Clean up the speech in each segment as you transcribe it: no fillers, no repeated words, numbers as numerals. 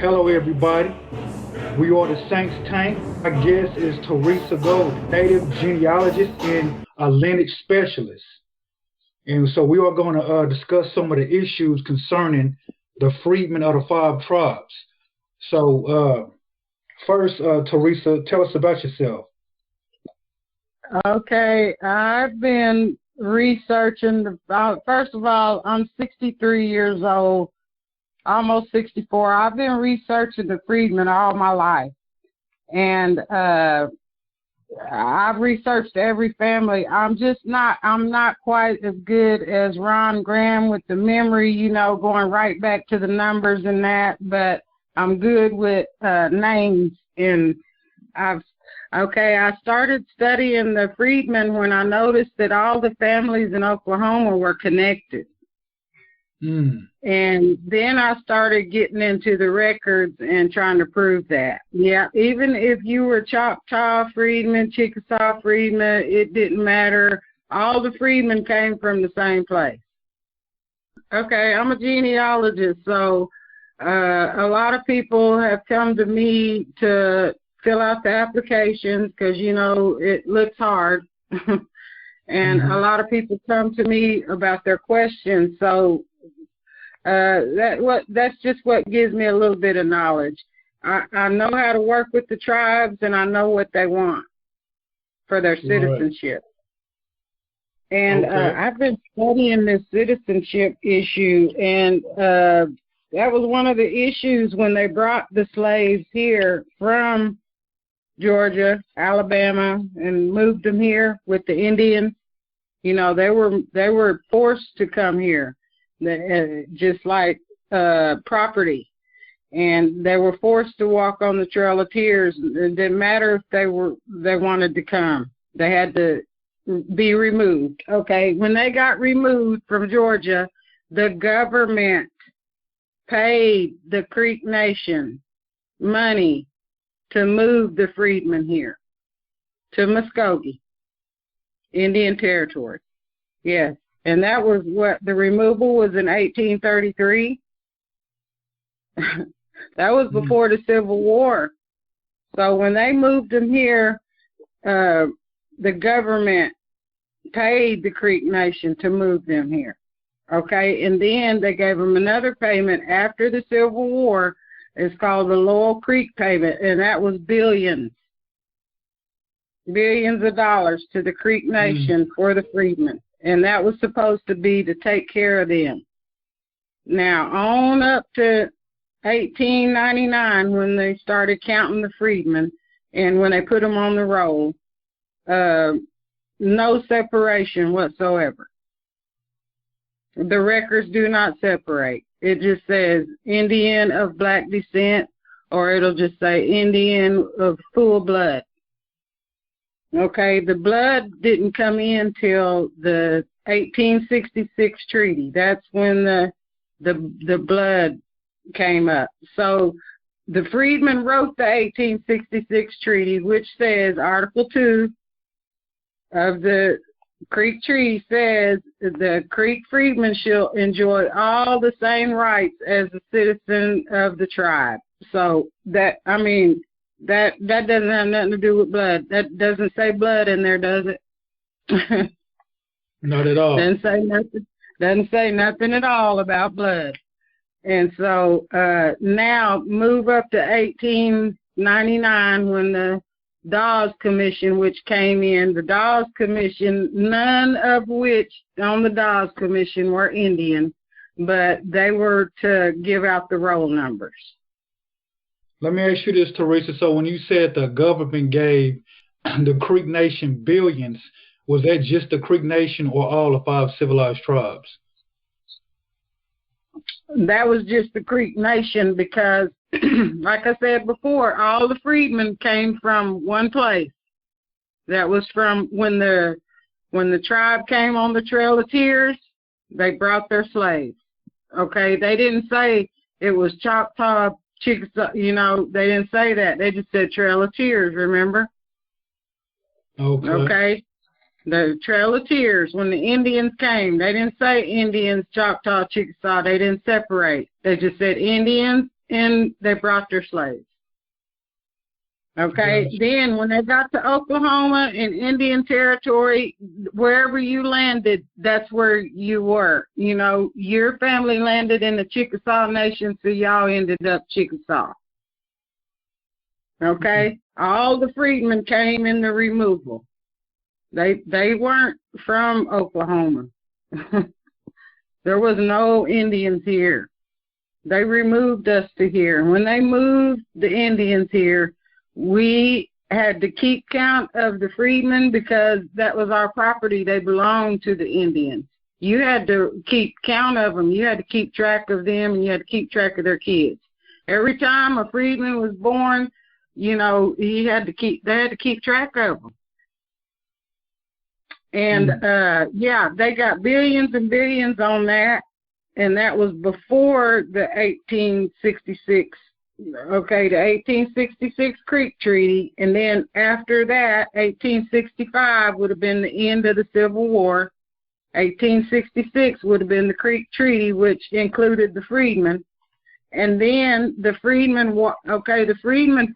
Hello, everybody. We are the Saints Tank. Our guest is Theresa Golden, native genealogist and a lineage specialist. And so we are going to discuss some of the issues concerning the freedmen of the five tribes. So, first, Theresa, tell us about yourself. Okay, I've been researching about, first of all, I'm 63 years old, almost 64. I've been researching the freedmen all my life. And I've researched every family. I'm not quite as good as Ron Graham with the memory, going right back to the numbers and that, but I'm good with names. And I started studying the freedmen when I noticed that all the families in Oklahoma were connected. And then I started getting into the records and trying to prove that. Yeah, even if you were Choctaw Freedmen, Chickasaw Freedmen, it didn't matter. All the freedmen came from the same place. Okay, I'm a genealogist, so a lot of people have come to me to fill out the applications because, it looks hard. And a lot of people come to me about their questions, so that's just what gives me a little bit of knowledge. I know how to work with the tribes, and I know what they want for their citizenship. Right. And I've been studying this citizenship issue, and that was one of the issues when they brought the slaves here from Georgia, Alabama, and moved them here with the Indians. They were forced to come here. Just like property, and they were forced to walk on the Trail of Tears. It didn't matter if they wanted to come; they had to be removed. Okay, when they got removed from Georgia, the government paid the Creek Nation money to move the freedmen here to Muskogee, Indian Territory. Yes. And that was what the removal was in 1833. That was before the Civil War. So when they moved them here, the government paid the Creek Nation to move them here. Okay, and then they gave them another payment after the Civil War. It's called the Laurel Creek payment, and that was billions of dollars to the Creek Nation for the freedmen. And that was supposed to be to take care of them. Now, on up to 1899, when they started counting the freedmen, and when they put them on the roll, no separation whatsoever. The records do not separate. It just says Indian of black descent, or it'll just say Indian of full blood. Okay, the blood didn't come in till the 1866 treaty. That's when the blood came up. So the freedmen wrote the 1866 treaty, which says Article 2 of the Creek Treaty says the Creek freedmen shall enjoy all the same rights as a citizen of the tribe. So that doesn't have nothing to do with blood. That doesn't say blood in there, does it? Not at all. Doesn't say nothing at all about blood. And so now move up to 1899 when the Dawes Commission, which came in. The Dawes Commission, none of which on the Dawes Commission were Indian, but they were to give out the roll numbers. Let me ask you this, Theresa. So when you said the government gave the Creek Nation billions, was that just the Creek Nation or all the five civilized tribes? That was just the Creek Nation because, like I said before, all the freedmen came from one place. That was from when the tribe came on the Trail of Tears, they brought their slaves. Okay, they didn't say it was Choctaw, Chickasaw, they didn't say that. They just said Trail of Tears, remember? Okay. The Trail of Tears, when the Indians came, they didn't say Indians, Choctaw, Chickasaw. They didn't separate. They just said Indians and they brought their slaves. Okay, Gotcha. then when they got to Oklahoma and Indian Territory, wherever you landed, that's where you were. You know, your family landed in the Chickasaw Nation, so y'all ended up Chickasaw. Okay, all the freedmen came in the removal. They weren't from Oklahoma. There was no Indians here. They removed us to here. When they moved the Indians here, we had to keep count of the freedmen because that was our property. They belonged to the Indians. You had to keep count of them. You had to keep track of them, and you had to keep track of their kids. Every time a freedman was born, you know, they had to keep track of them. And yeah, they got billions and billions on that, and that was before the 1866. Okay, the 1866 Creek Treaty, and then after that, 1865 would have been the end of the Civil War. 1866 would have been the Creek Treaty, which included the freedmen. And then the freedmen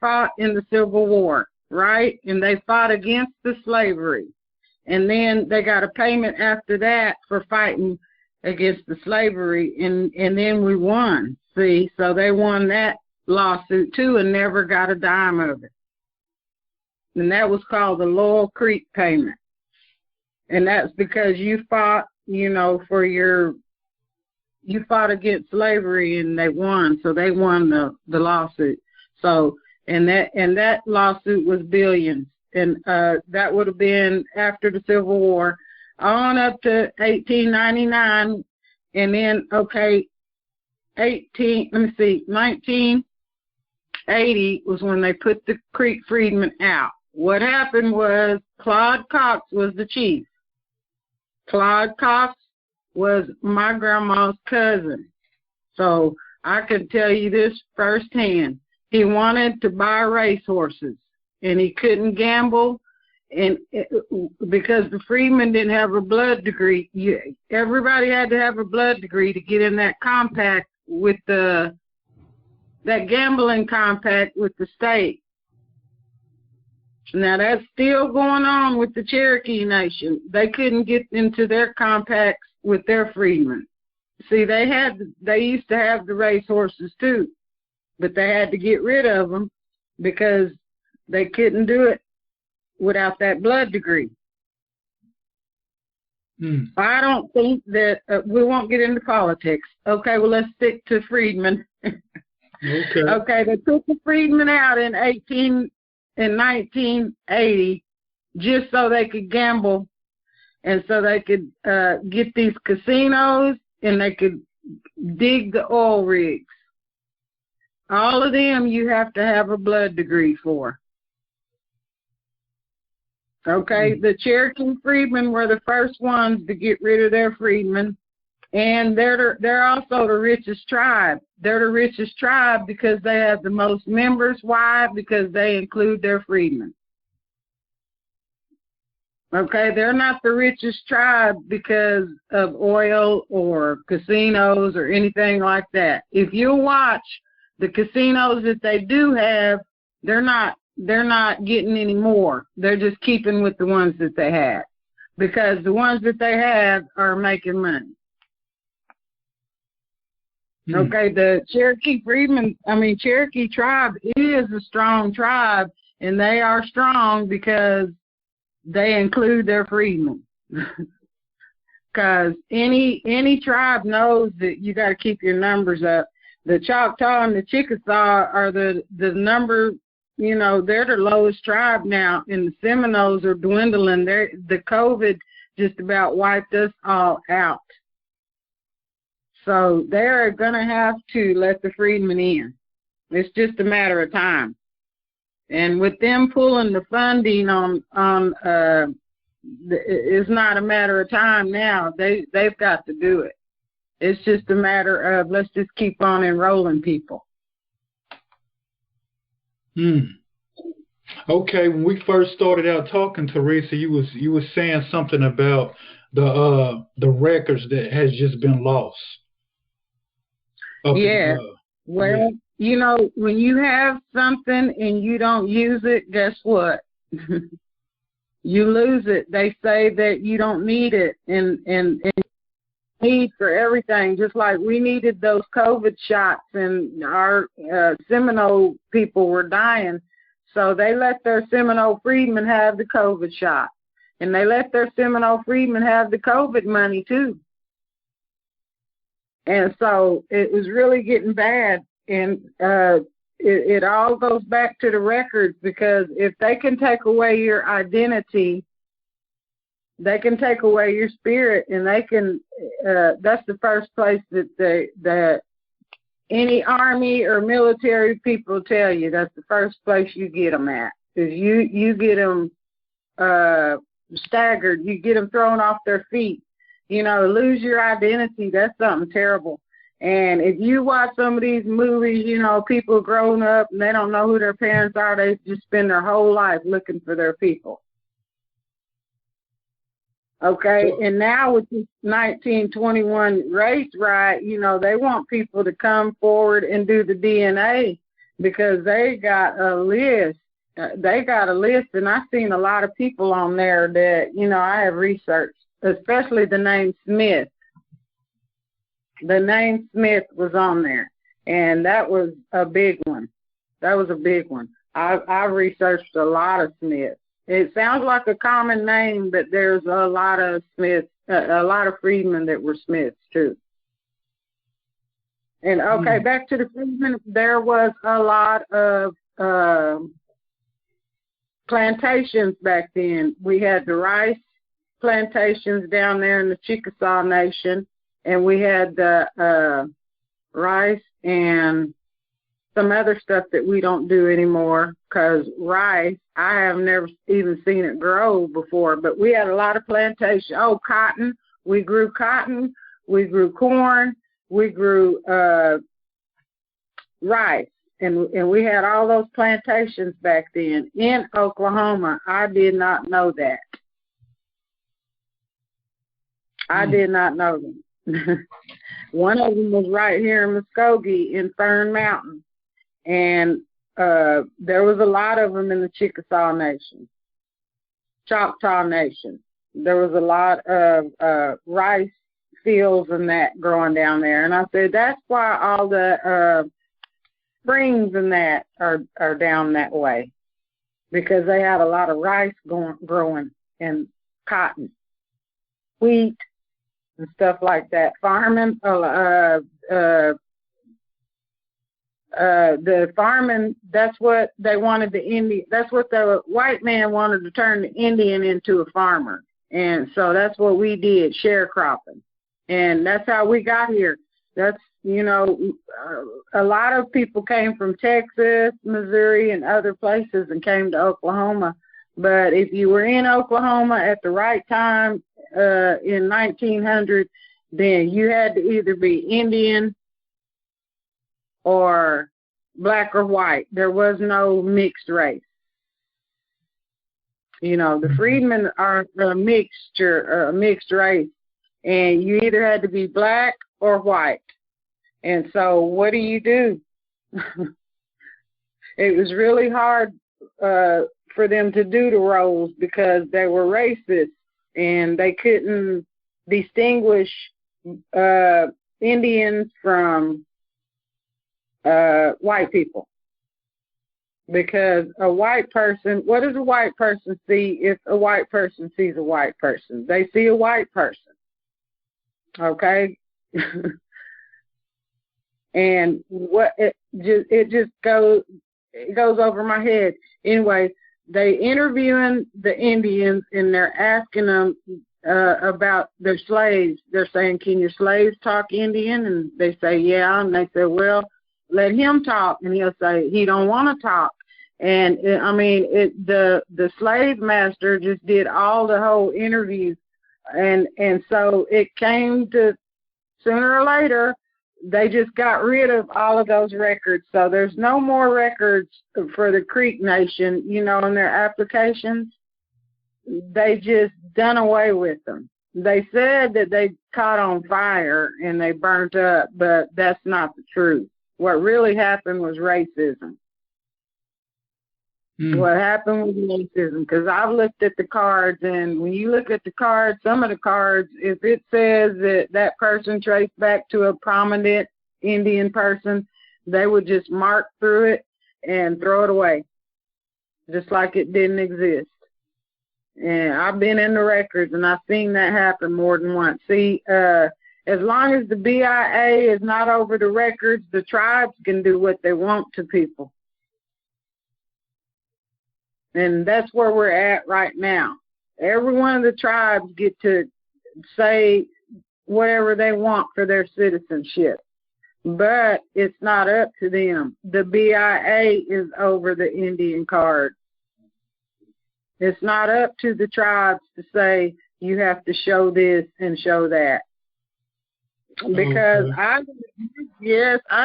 fought in the Civil War, right? And they fought against the slavery. And then they got a payment after that for fighting against the slavery, and then we won. See, so they won that lawsuit too and never got a dime of it. And that was called the Laurel Creek payment. And that's because you fought, you know, you fought against slavery and they won. So they won the lawsuit. So and that lawsuit was billions. And that would have been after the Civil War on up to 1899, and then 1980 was when they put the Creek freedmen out. What happened was Claude Cox was the chief. Claude Cox was my grandma's cousin. So I could tell you this firsthand. He wanted to buy racehorses, and he couldn't gamble, and because the freedmen didn't have a blood degree. Everybody had to have a blood degree to get in that compact with that gambling compact with the state. Now that's still going on with the Cherokee Nation. They couldn't get into their compacts with their freedmen. See, they used to have the racehorses too, but they had to get rid of them because they couldn't do it without that blood degree. I don't think that we won't get into politics. Okay, well, let's stick to freedmen. Okay, they took the freedmen out in 1980 just so they could gamble and so they could get these casinos and they could dig the oil rigs. All of them you have to have a blood degree for. Okay, the Cherokee freedmen were the first ones to get rid of their freedmen, and they're also the richest tribe. They're the richest tribe because they have the most members. Why? Because they include their freedmen. Okay, they're not the richest tribe because of oil or casinos or anything like that. If you watch the casinos that they do have, they're not getting any more. They're just keeping with the ones that they have because the ones that they have are making money. Okay, the Cherokee tribe is a strong tribe, and they are strong because they include their freedmen. Because any tribe knows that you got to keep your numbers up. The Choctaw and the Chickasaw are the number. You know, they're the lowest tribe now, and the Seminoles are dwindling. The COVID just about wiped us all out. So they're going to have to let the freedmen in. It's just a matter of time. And with them pulling the funding it's not a matter of time now. They've got to do it. It's just a matter of let's just keep on enrolling people. Okay, when we first started out talking, Theresa, you was saying something about the records that has just been lost. Yeah. Well, you know, when you have something and you don't use it, guess what? You lose it. They say that you don't need it, and need for everything, just like we needed those COVID shots, and our Seminole people were dying. So they let their Seminole freedmen have the COVID shot, and they let their Seminole freedmen have the COVID money too. And so it was really getting bad, and it all goes back to the records, because if they can take away your identity, they can take away your spirit, and they can. That's the first place that any army or military people tell you. That's the first place you get them at. Is you get them staggered. You get them thrown off their feet. You know, lose your identity. That's something terrible. And if you watch some of these movies, you know, people grown up and they don't know who their parents are. They just spend their whole life looking for their people. Okay, and now with this 1921 race riot, you know, they want people to come forward and do the DNA, because they got a list. They got a list, and I've seen a lot of people on there that, you know, I have researched, especially the name Smith. The name Smith was on there, and that was a big one. That was a big one. I researched a lot of Smiths. It sounds like a common name, but there's a lot of Smiths, a lot of freedmen that were Smiths too. And okay, back to the freedmen. There was a lot of plantations back then. We had the rice plantations down there in the Chickasaw Nation, and we had the rice and some other stuff that we don't do anymore, because rice, I have never even seen it grow before, but we had a lot of plantation. Oh, cotton. We grew cotton. We grew corn. We grew rice. And we had all those plantations back then in Oklahoma. I did not know that. I did not know them. One of them was right here in Muskogee in Fern Mountain. And there was a lot of them in the Chickasaw Nation, Choctaw Nation. There was a lot of rice fields and that growing down there. And I said, that's why all the springs and that are down that way, because they had a lot of rice growing and cotton, wheat, and stuff like that. Farming, the farming, that's what they wanted the Indian, that's what the white man wanted to turn the Indian into a farmer. And so that's what we did, sharecropping. And that's how we got here. That's, you know, a lot of people came from Texas, Missouri, and other places and came to Oklahoma. But if you were in Oklahoma at the right time in 1900, then you had to either be Indian or black or white. There was no mixed race. You know, the freedmen are a mixed race, and you either had to be black or white. And so what do you do? It was really hard for them to do the roles, because they were racist and they couldn't distinguish Indians from white people. Because a white person, what does a white person see if a white person sees a white person? They see a white person. Okay? And what it just goes over my head. Anyway, they interviewing the Indians, and they're asking them about their slaves. They're saying, can your slaves talk Indian? And they say, yeah. And they say, well, let him talk. And he'll say, he don't want to talk. And I mean, the slave master just did all the whole interviews. And so it came to, sooner or later, they just got rid of all of those records. So there's no more records for the Creek Nation, you know, in their applications. They just done away with them. They said that they caught on fire and they burnt up, but that's not the truth. What really happened was racism. What happened was racism, because I've looked at the cards, and when you look at the cards, some of the cards, if it says that that person traced back to a prominent Indian person, they would just mark through it and throw it away, just like it didn't exist. And I've been in the records, and I've seen that happen more than once. See, as long as the BIA is not over the records, the tribes can do what they want to people. And that's where we're at right now. Every one of the tribes get to say whatever they want for their citizenship. But it's not up to them. The BIA is over the Indian card. It's not up to the tribes to say you have to show this and show that. Because I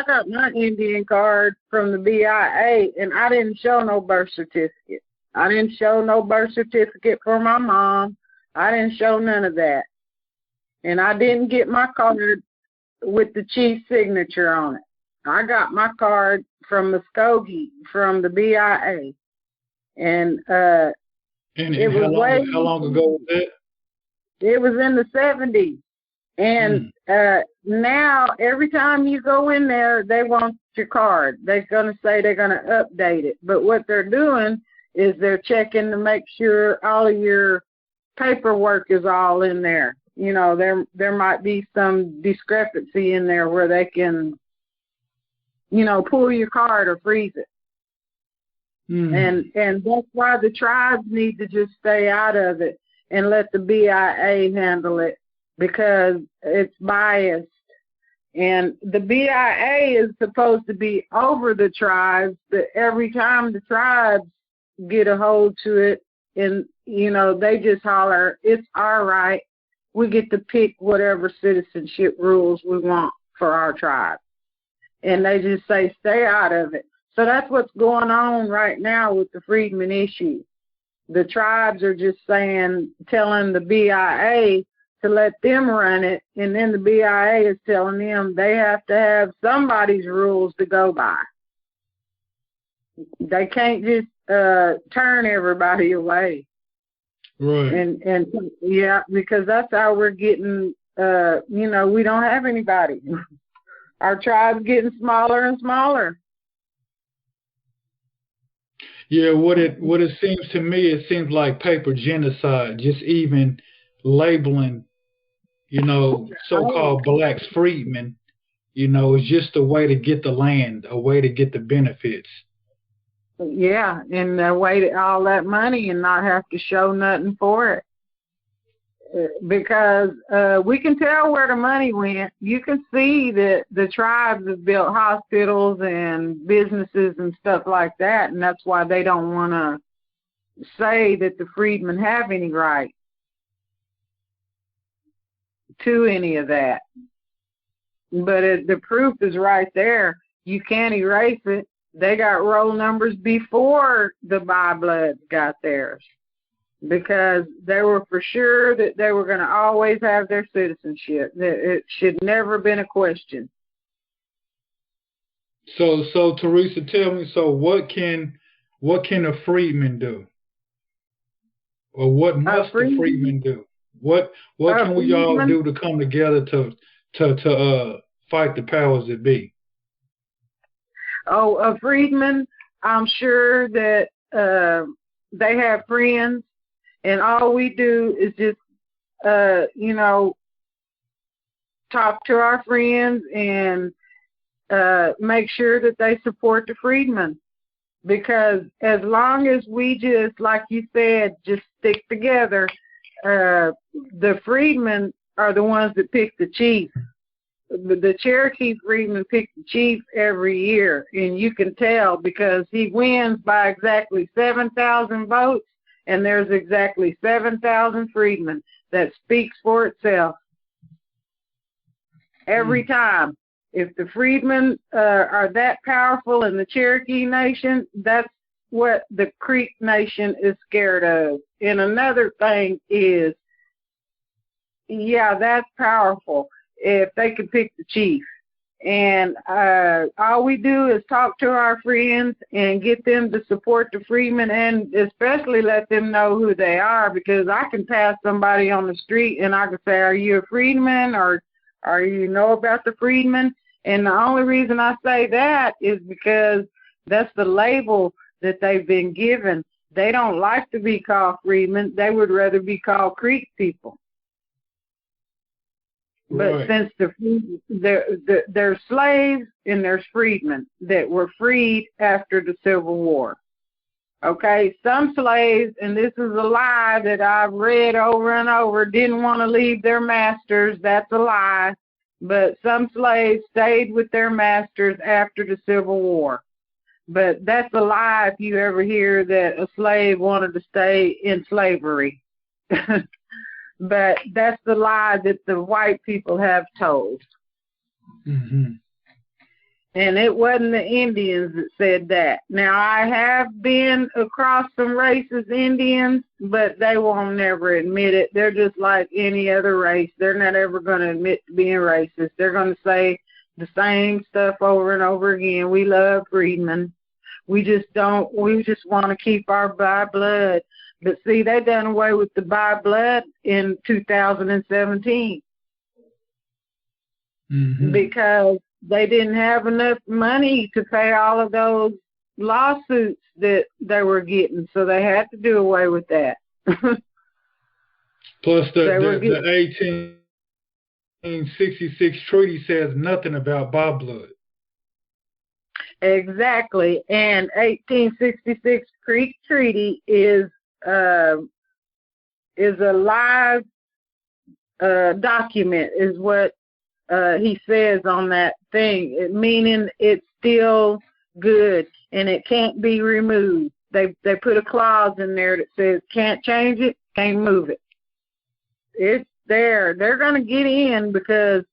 got my Indian card from the BIA, and I didn't show no birth certificate. I didn't show no birth certificate for my mom. I didn't show none of that. And I didn't get my card with the chief's signature on it. I got my card from Muskogee, from the BIA. And it was how long ago was that? It was in the 70s. And now, every time you go in there, they want your card. They're going to say they're going to update it. But what they're doing is they're checking to make sure all of your paperwork is all in there. You know, there might be some discrepancy in there where they can, you know, pull your card or freeze it. And that's why the tribes need to just stay out of it and let the BIA handle it, because it's biased. And the BIA is supposed to be over the tribes, but every time the tribes get a hold to it, and, you know, they just holler, it's our right. We get to pick whatever citizenship rules we want for our tribe. And they just say, stay out of it. So that's what's going on right now with the Freedmen issue. The tribes are just telling the BIA to let them run it, and then the BIA is telling them they have to have somebody's rules to go by. They can't just turn everybody away. Right. And yeah, because that's how we're getting, you know, we don't have anybody. Our tribe's getting smaller and smaller. Yeah, what it seems to me, it seems like paper genocide, just even labeling, you know, so-called blacks freedmen, you know, is just a way to get the land, a way to get the benefits. Yeah, and a way to all that money and not have to show nothing for it. Because we can tell where the money went. You can see that the tribes have built hospitals and businesses and stuff like that, and that's why they don't want to say that the freedmen have any right to any of that. But the proof is right there. You can't erase it. They got roll numbers before the Bi-Bloods got theirs, because they were for sure that they were going to always have their citizenship. It should never have been a question. So Theresa, tell me, so what can a freedman do? Or what must the freedmen do? What can we all do to come together to fight the powers that be? Oh, a freedman, I'm sure that they have friends, and all we do is just, you know, talk to our friends and make sure that they support the freedmen. Because as long as we just, like you said, just stick together, the freedmen are the ones that pick the chief. The Cherokee freedmen pick the chief every year, and you can tell because he wins by exactly 7,000 votes, and there's exactly 7,000 freedmen. That speaks for itself. Every time. If the freedmen are that powerful in the Cherokee Nation, that's what the Creek Nation is scared of. And another thing is, yeah, that's powerful if they could pick the chief. And all we do is talk to our friends and get them to support the freedmen, and especially let them know who they are, because I can pass somebody on the street and I can say, are you a freedman, or you know about the freedmen? And the only reason I say that is because that's the label that they've been given. They don't like to be called freedmen. They would rather be called Creek people. But since they're slaves and there's freedmen that were freed after the Civil War. Okay, some slaves, and this is a lie that I've read over and over, didn't want to leave their masters. That's a lie. But some slaves stayed with their masters after the Civil War. But that's a lie if you ever hear that a slave wanted to stay in slavery. But that's the lie that the white people have told. Mm-hmm. And it wasn't the Indians that said that. Now, I have been across some racist Indians, but they won't never admit it. They're just like any other race. They're not ever going to admit to being racist. They're going to say the same stuff over and over again. We love freedmen. We just want to keep our by blood. But see, they done away with the by blood in 2017 because they didn't have enough money to pay all of those lawsuits that they were getting, so they had to do away with that. Plus, the 1866 treaty says nothing about by blood. Exactly, and 1866 Creek Treaty is a live document, is what he says on that thing, meaning it's still good and it can't be removed. They put a clause in there that says can't change it, can't move it. It's there. They're going to get in because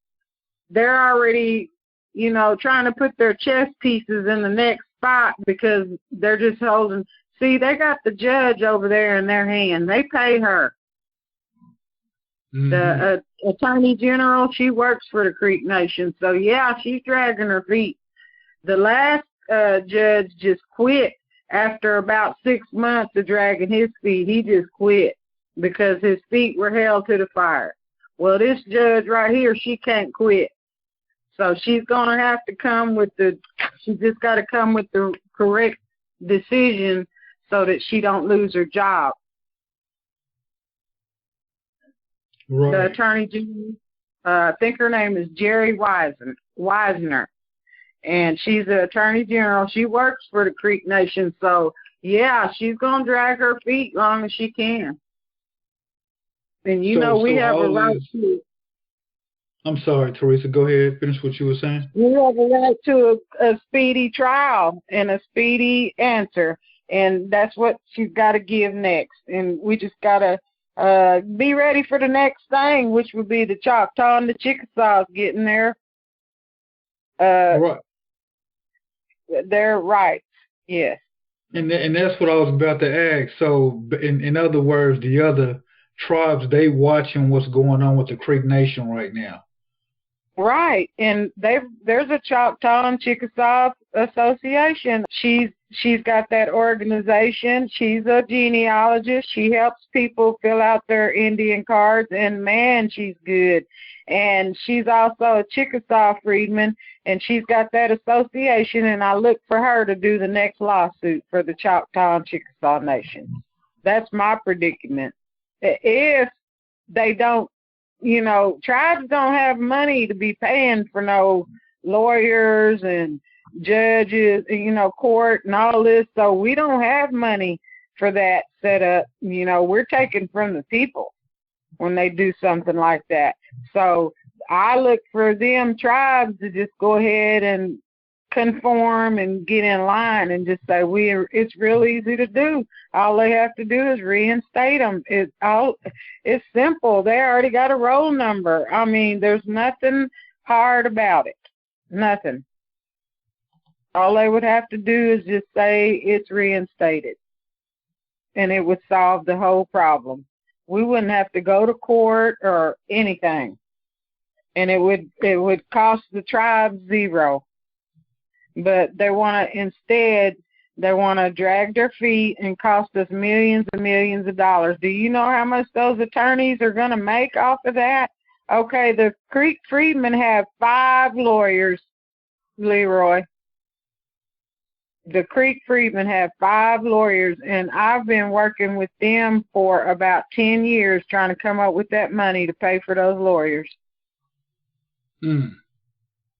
they're already, trying to put their chess pieces in the next spot, because they're just holding. See, they got the judge over there in their hand. They pay her. Mm-hmm. The Attorney General, she works for the Creek Nation. So, yeah, she's dragging her feet. The last judge just quit after about 6 months of dragging his feet. He just quit because his feet were held to the fire. Well, this judge right here, she can't quit. So she's going to have to she's just got to come with the correct decision so that she don't lose her job. Right. The Attorney General, I think her name is Jerry Wisner, and she's the Attorney General. She works for the Creek Nation, so, yeah, she's going to drag her feet as long as she can. And, we have a right to. I'm sorry, Theresa. Go ahead. Finish what you were saying. We have a right to a speedy trial and a speedy answer, and that's what she's got to give next. And we just got to be ready for the next thing, which would be the Choctaw and the Chickasaws getting their rights. Yes. And that's what I was about to ask. So, in other words, the other tribes, they watching what's going on with the Creek Nation right now. Right, and there's a Choctaw and Chickasaw Association. She's got that organization. She's a genealogist. She helps people fill out their Indian cards, and man, she's good. And she's also a Chickasaw freedman, and she's got that association, and I look for her to do the next lawsuit for the Choctaw and Chickasaw Nation. That's my predicament. If they don't, tribes don't have money to be paying for no lawyers and judges, court and all this. So we don't have money for that set up. We're taking from the people when they do something like that. So I look for them tribes to just go ahead and conform and get in line and just say it's real easy to do. All they have to do is reinstate them. It's simple. They already got a roll number. I mean, there's nothing hard about it. Nothing. All they would have to do is just say it's reinstated, and it would solve the whole problem. We wouldn't have to go to court or anything. and it would cost the tribe zero. But they want to drag their feet and cost us millions and millions of dollars. Do you know how much those attorneys are going to make off of that? Okay, the Creek Freedmen have 5 lawyers, Leroy. The Creek Freedmen have 5 lawyers, and I've been working with them for about 10 years trying to come up with that money to pay for those lawyers.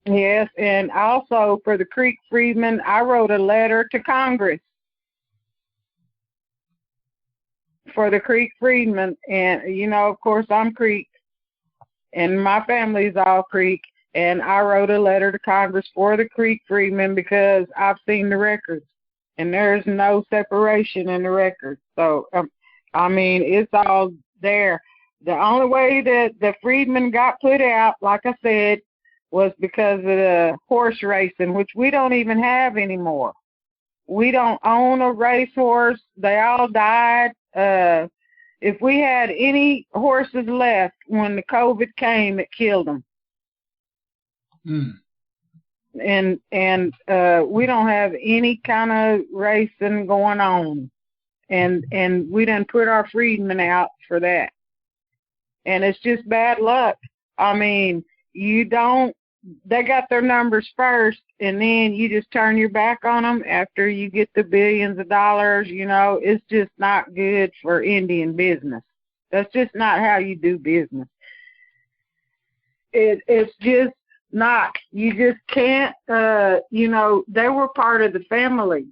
Yes, and also for the Creek Freedmen, I wrote a letter to Congress for the Creek Freedmen. And, you know, of course, I'm Creek, and my family's all Creek. And I wrote a letter to Congress for the Creek Freedmen because I've seen the records, and there's no separation in the records. So, I mean, it's all there. The only way that the Freedmen got put out, like I said, was because of the horse racing, which we don't even have anymore. We don't own a racehorse. They all died. If we had any horses left when the COVID came, it killed them. And we don't have any kind of racing going on. And we done put our freedmen out for that. And it's just bad luck. I mean, they got their numbers first, and then you just turn your back on them after you get the billions of dollars. You know, it's just not good for Indian business. That's just not how you do business. It's just not. You just can't, you know, they were part of the family.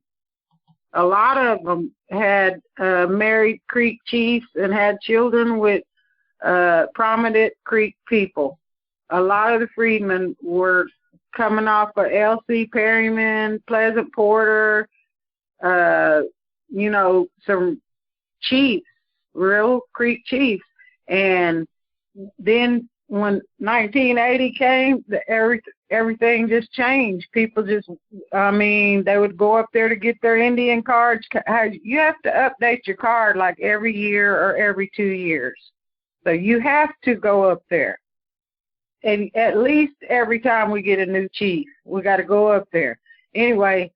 A lot of them had married Creek chiefs and had children with prominent Creek people. A lot of the freedmen were coming off of L.C. Perryman, Pleasant Porter, you know, some chiefs, real Creek chiefs. And then when 1980 came, everything just changed. People just, I mean, they would go up there to get their Indian cards. You have to update your card like every year or every 2 years. So you have to go up there. And at least every time we get a new chief, we got to go up there. Anyway,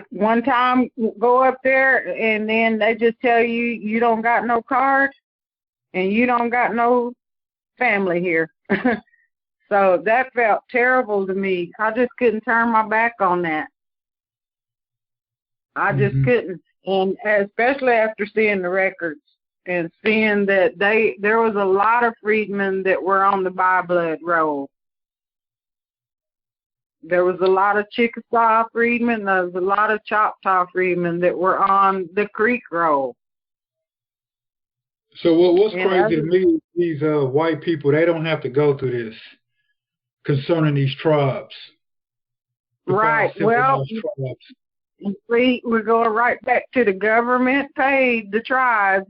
one time go up there, and then they just tell you, you don't got no card, and you don't got no family here. So that felt terrible to me. I just couldn't turn my back on that. I just couldn't. And especially after seeing the records. And seeing that there was a lot of freedmen that were on the by-blood roll. There was a lot of Chickasaw freedmen. There was a lot of Choctaw freedmen that were on the Creek roll. So what's crazy to me is these white people, they don't have to go through this concerning these tribes. Right. Well, we're going right back to the government paid the tribes.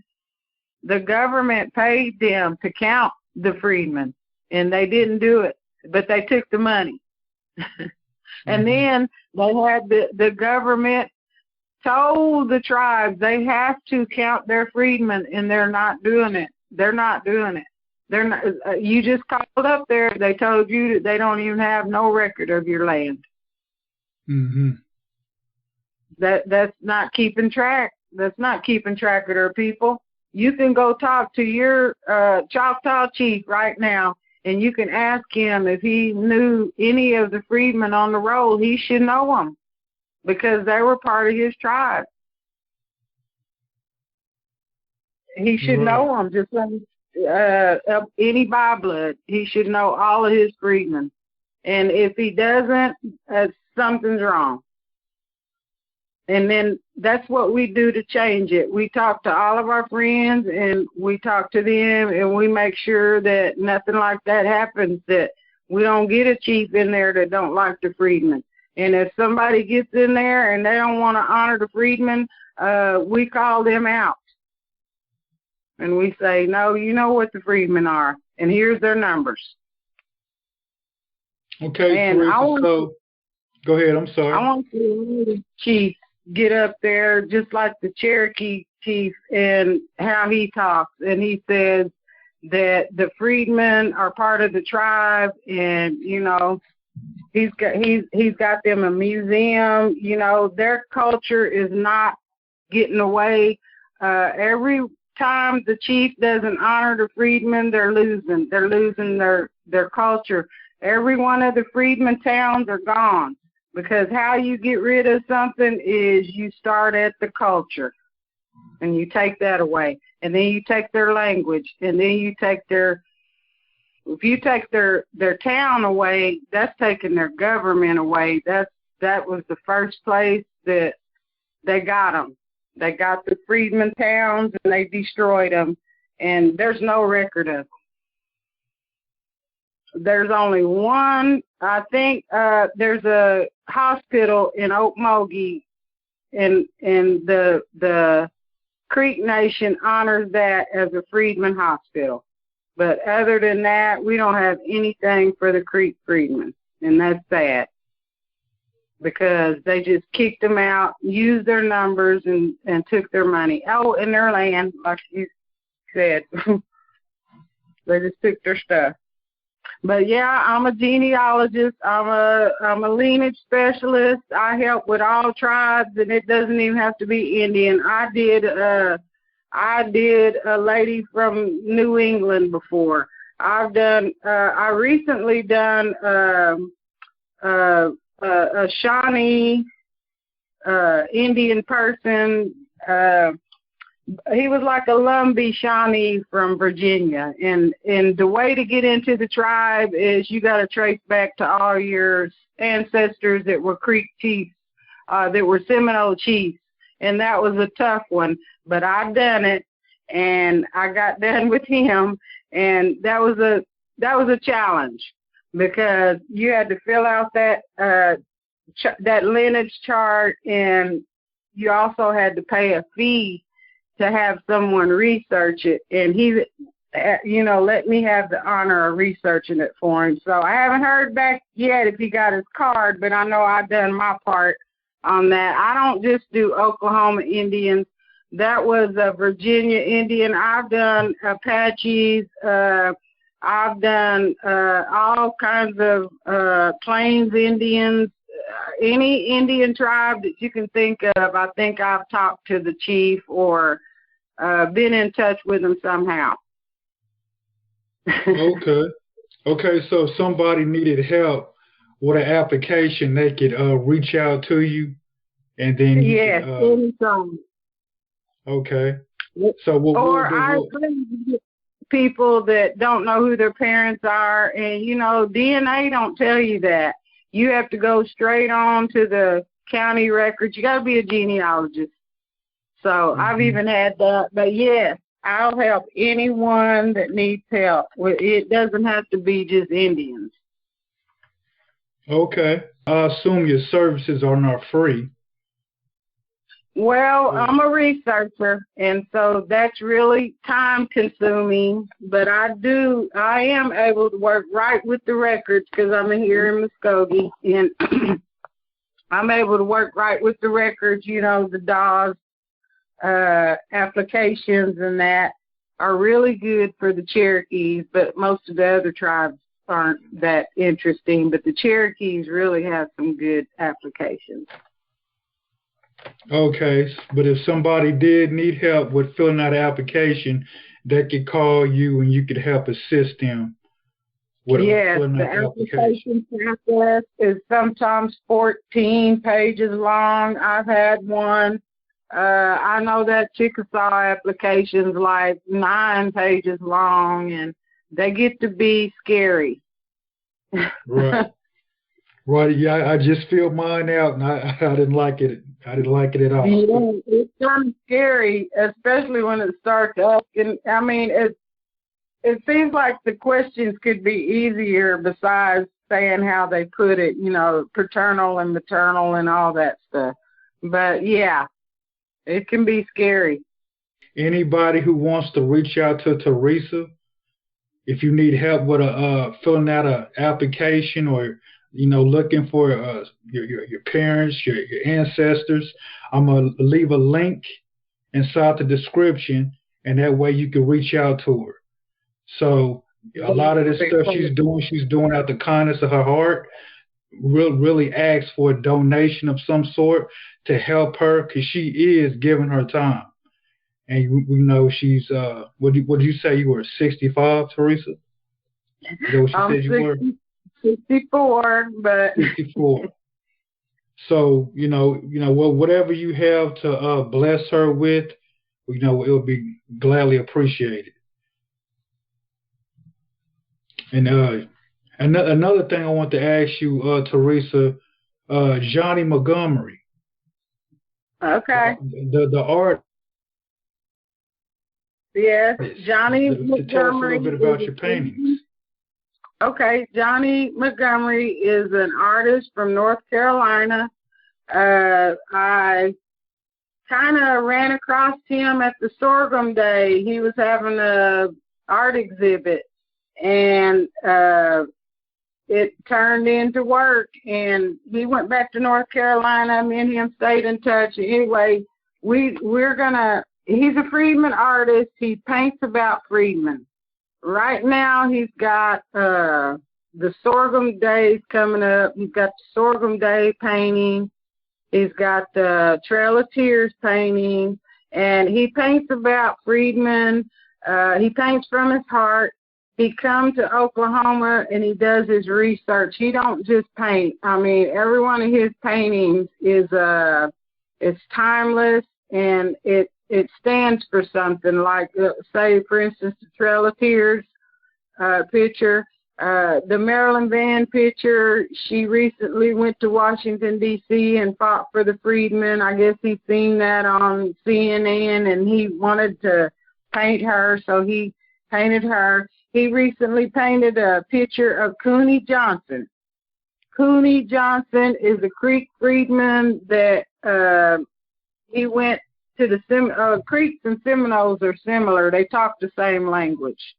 The government paid them to count the freedmen, and they didn't do it, but they took the money. And then they had the government told the tribes they have to count their freedmen, and they're not doing it. They're not doing it. They're not. You just called up there. They told you that they don't even have no record of your land. That's not keeping track. That's not keeping track of their people. You can go talk to your Choctaw chief right now, and you can ask him if he knew any of the freedmen on the roll. He should know them because they were part of his tribe. He should know them, just like any by-blood. He should know all of his freedmen. And if he doesn't, something's wrong. And then that's what we do to change it. We talk to all of our friends, and we talk to them, and we make sure that nothing like that happens, that we don't get a chief in there that don't like the freedmen. And if somebody gets in there and they don't want to honor the freedmen, we call them out. And we say, no, you know what the freedmen are, and here's their numbers. Okay, and Theresa, go ahead, I'm sorry. I want the chief get up there just like the Cherokee chief and how he talks. And he says, that the freedmen are part of the tribe, and you know, he's got them a museum. You know, their culture is not getting away. Every time the chief doesn't honor the freedmen, they're losing their culture. Every one of the freedmen towns are gone, because how you get rid of something is you start at the culture and you take that away, and then you take their language, and then you take if you take their town away, that's taking their government away. That was the first place that they got them. They got the freedmen towns and they destroyed them, and there's no record of them. There's only one, I think, there's a hospital in Okmulgee, and the Creek Nation honors that as a freedmen hospital. But other than that, we don't have anything for the Creek freedmen, and that's sad, because they just kicked them out, used their numbers, and took their money. Oh, and their land, like you said. They just took their stuff. But yeah, I'm a genealogist. I'm a lineage specialist. I help with all tribes, and it doesn't even have to be Indian. I did a lady from New England before. I recently done a Shawnee Indian person. He was like a Lumbee Shawnee from Virginia, and the way to get into the tribe is you got to trace back to all your ancestors that were Creek chiefs, that were Seminole chiefs, and that was a tough one, but I've done it, and I got done with him, and that was a challenge, because you had to fill out that lineage chart, and you also had to pay a fee to have someone research it, and he, let me have the honor of researching it for him. So I haven't heard back yet if he got his card, but I know I've done my part on that. I don't just do Oklahoma Indians. That was a Virginia Indian. I've done Apaches. I've done all kinds of Plains Indians. Any Indian tribe that you can think of, I think I've talked to the chief or been in touch with them somehow. Okay, so if somebody needed help with an application, they could reach out to you, and then yes, anytime. Okay. So I people that don't know who their parents are, and DNA don't tell you that. You have to go straight on to the county records. You got to be a genealogist. So I've even had that. But yes, I'll help anyone that needs help. It doesn't have to be just Indians. Okay. I assume your services are not free. Well, I'm a researcher, and so that's really time consuming, but I am able to work right with the records, because I'm here in Muskogee, and I'm able to work right with the records. The DAWs applications and that are really good for the Cherokees, but most of the other tribes aren't that interesting, but the Cherokees really have some good applications. Okay, but if somebody did need help with filling out an application, they could call you and you could help assist them with filling out the application. Process is sometimes 14 pages long. I've had one. I know that Chickasaw application's like 9 pages long, and they get to be scary. Right. Right. Yeah, I just filled mine out, and I didn't like it. I didn't like it at all. Yeah, it's kind of scary, especially when it starts asking. I mean, it seems like the questions could be easier besides saying how they put it, paternal and maternal and all that stuff. But yeah, it can be scary. Anybody who wants to reach out to Theresa, if you need help with filling out an application, or looking for your parents, your ancestors, I'm gonna leave a link inside the description, and that way you can reach out to her. So a lot of this stuff she's doing out the kindness of her heart. Really asks for a donation of some sort to help her because she is giving her time. And we know she's what did you say you were 65, Theresa? Is that what you said you were? 64, but 64. So whatever you have to bless her with, it'll be gladly appreciated. And another thing I want to ask you, Theresa, Johnny Montgomery. Okay. The art. Yes, Johnny Montgomery. Tell us a little bit about your paintings. Okay, Johnny Montgomery is an artist from North Carolina. I kind of ran across him at the Sorghum Day. He was having a art exhibit, and it turned into work, and he went back to North Carolina. Me and him stayed in touch. Anyway, he's a Freedmen artist. He paints about Freedmen. Right now, he's got the Sorghum Days coming up. He's got the Sorghum Day painting. He's got the Trail of Tears painting. And he paints about Freedmen. He paints from his heart. He comes to Oklahoma and he does his research. He don't just paint. I mean, every one of his paintings is it's timeless, and it stands for something, like, say, for instance, the Trail of Tears picture, the Marilyn Van picture. She recently went to Washington, D.C. and fought for the Freedmen. I guess he's seen that on CNN, and he wanted to paint her, so he painted her. He recently painted a picture of Cooney Johnson. Cooney Johnson is a Creek Freedman that he went to the Creeks and Seminoles are similar. They talk the same language.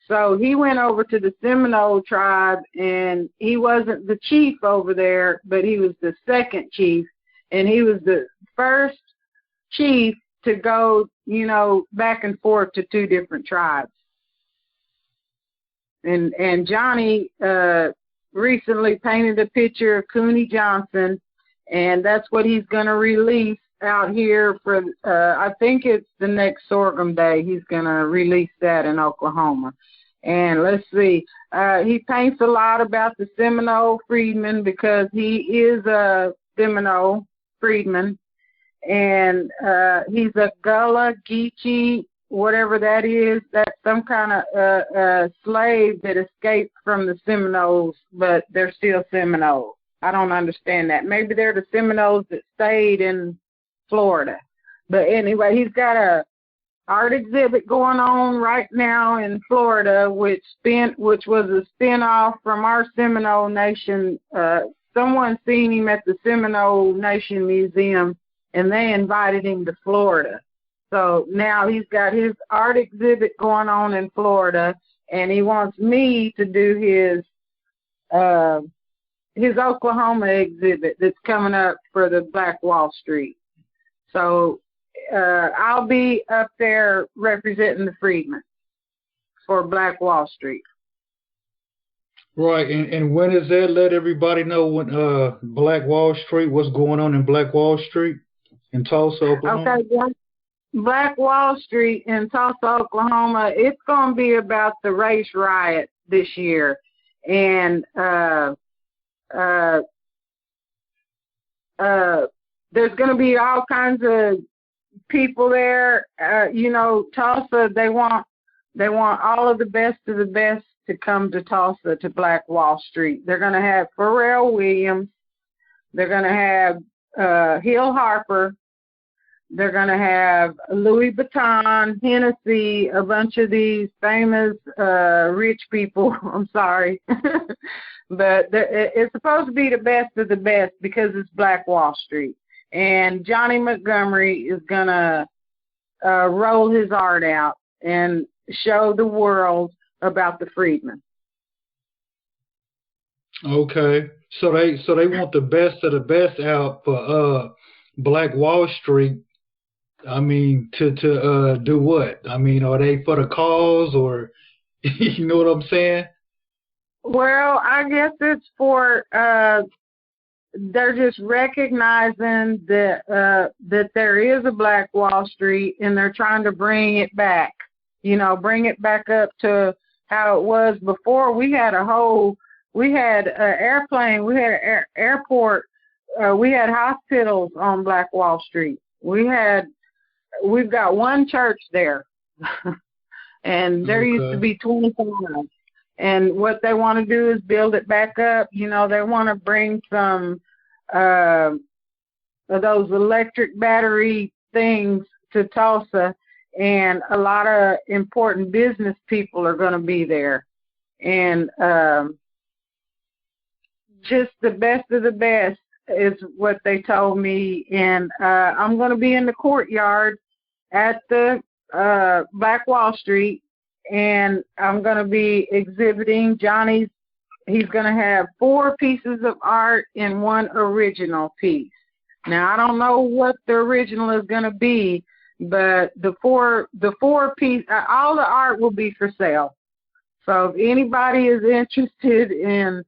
So he went over to the Seminole tribe, and he wasn't the chief over there, but he was the second chief, and he was the first chief to go, back and forth to two different tribes. And Johnny recently painted a picture of Cooney Johnson, and that's what he's going to release out here for, I think it's the next Sorghum Day. He's going to release that in Oklahoma. And let's see, he paints a lot about the Seminole Freedmen because he is a Seminole Freedman. And he's a Gullah, Geechee, whatever that is. That's some kind of slave that escaped from the Seminoles, but they're still Seminoles. I don't understand that. Maybe they're the Seminoles that stayed in Florida. But anyway, he's got a art exhibit going on right now in Florida, which was a spin-off from our Seminole Nation. Someone seen him at the Seminole Nation Museum, and they invited him to Florida. So now he's got his art exhibit going on in Florida, and he wants me to do his Oklahoma exhibit that's coming up for the Black Wall Street. So I'll be up there representing the Freedmen for Black Wall Street. Right, and when is that? Let everybody know when Black Wall Street, what's going on in Black Wall Street in Tulsa, Oklahoma? Okay, Black Wall Street in Tulsa, Oklahoma, it's going to be about the race riot this year. And there's going to be all kinds of people there. Tulsa, they want all of the best of the best to come to Tulsa, to Black Wall Street. They're going to have Pharrell Williams. They're going to have Hill Harper. They're going to have Louis Vuitton, Hennessy, a bunch of these famous rich people. I'm sorry. But it's supposed to be the best of the best because it's Black Wall Street. And Johnny Montgomery is going to roll his art out and show the world about the Freedmen. Okay. So they want the best of the best out for Black Wall Street. I mean, to do what? I mean, are they for the cause, or You know what I'm saying? Well, I guess it's for they're just recognizing that there is a Black Wall Street, and they're trying to bring it back. You know, bring it back up to how it was before. We had an airplane, we had an airport, we had hospitals on Black Wall Street. We've got one church there, and there used to be 25. And what they want to do is build it back up. You know, they want to bring some of those electric battery things to Tulsa, and a lot of important business people are going to be there. And just the best of the best is what they told me. And I'm going to be in the courtyard at the Black Wall Street, and I'm going to be exhibiting Johnny's. He's going to have 4 pieces of art and 1 original piece. Now, I don't know what the original is going to be, but the four piece, all the art will be for sale. So if anybody is interested in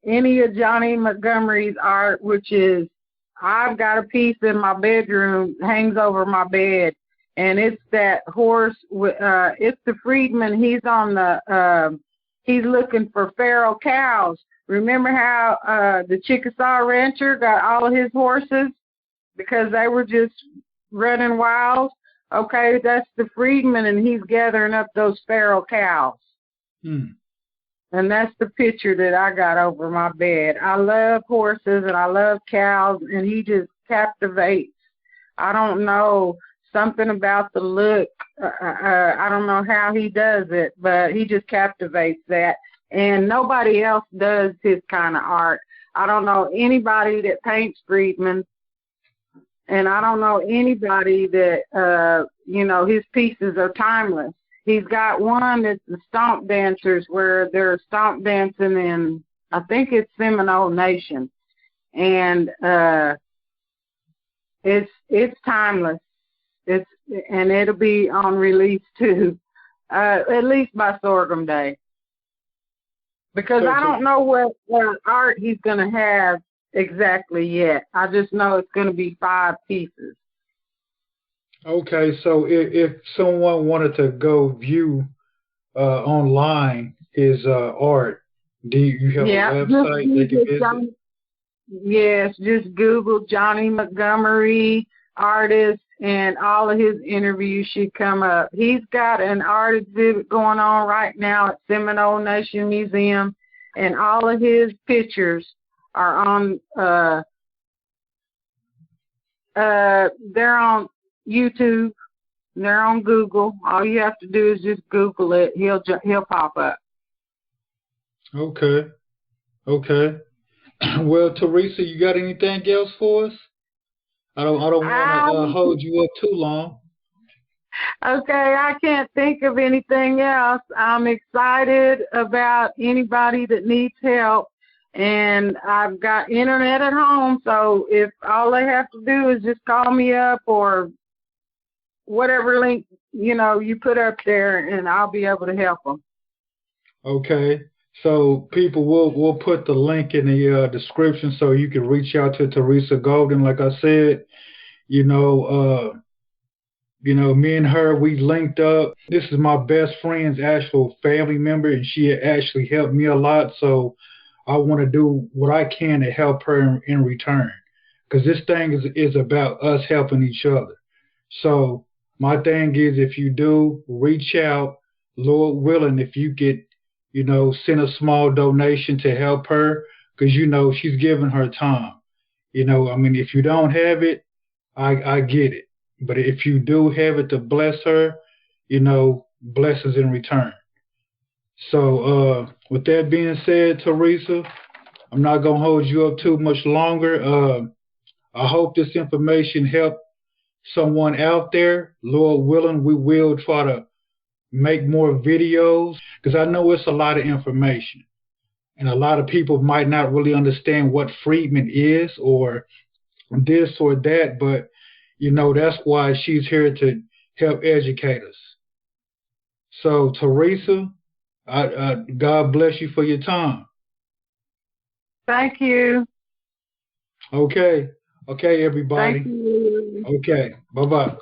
any of Johnny Montgomery's art, which is, I've got a piece in my bedroom, hangs over my bed, and it's that horse. It's the Freedmen. He's on the. He's looking for feral cows. Remember how the Chickasaw rancher got all of his horses because they were just running wild? Okay, that's the Freedman, and he's gathering up those feral cows. And that's the picture that I got over my bed. I love horses and I love cows, and he just captivates. I don't know, something about the look. I don't know how he does it, but he just captivates that. And nobody else does his kind of art. I don't know anybody that paints Freedmen, and I don't know anybody that, his pieces are timeless. He's got one that's the stomp dancers, where they're stomp dancing in, I think it's Seminole Nation. And it's timeless. And it'll be on release too, at least by Sorghum Day. Because I don't know what art he's going to have exactly yet. I just know it's going to be 5 pieces. Okay, so if someone wanted to go view online his art, do you have a website they can visit? Yes, just Google Johnny Montgomery artist, and all of his interviews should come up. He's got an art exhibit going on right now at Seminole Nation Museum, and all of his pictures are on. They're on YouTube. They're on Google. All you have to do is just Google it. He'll pop up. Okay. Well, Theresa, you got anything else for us? I don't want to hold you up too long. Okay, I can't think of anything else. I'm excited about anybody that needs help, and I've got internet at home, so if all they have to do is just call me up or whatever link you put up there, and I'll be able to help them. Okay. So people, we'll put the link in the description so you can reach out to Theresa Golden. Like I said, me and her, we linked up. This is my best friend's actual family member, and she actually helped me a lot. So I want to do what I can to help her in return, because this thing is about us helping each other. So my thing is, if you do reach out, Lord willing, if you get send a small donation to help her, because she's giving her time. If you don't have it, I get it. But if you do have it to bless her, blessings in return. So with that being said, Theresa, I'm not going to hold you up too much longer. I hope this information helped someone out there. Lord willing, we will try to make more videos, because I know it's a lot of information, and a lot of people might not really understand what Freedmen is or this or that, but that's why she's here to help educate us. So Theresa, God bless you for your time. Thank you. Okay. Okay, everybody. Thank you. Okay. Bye-bye.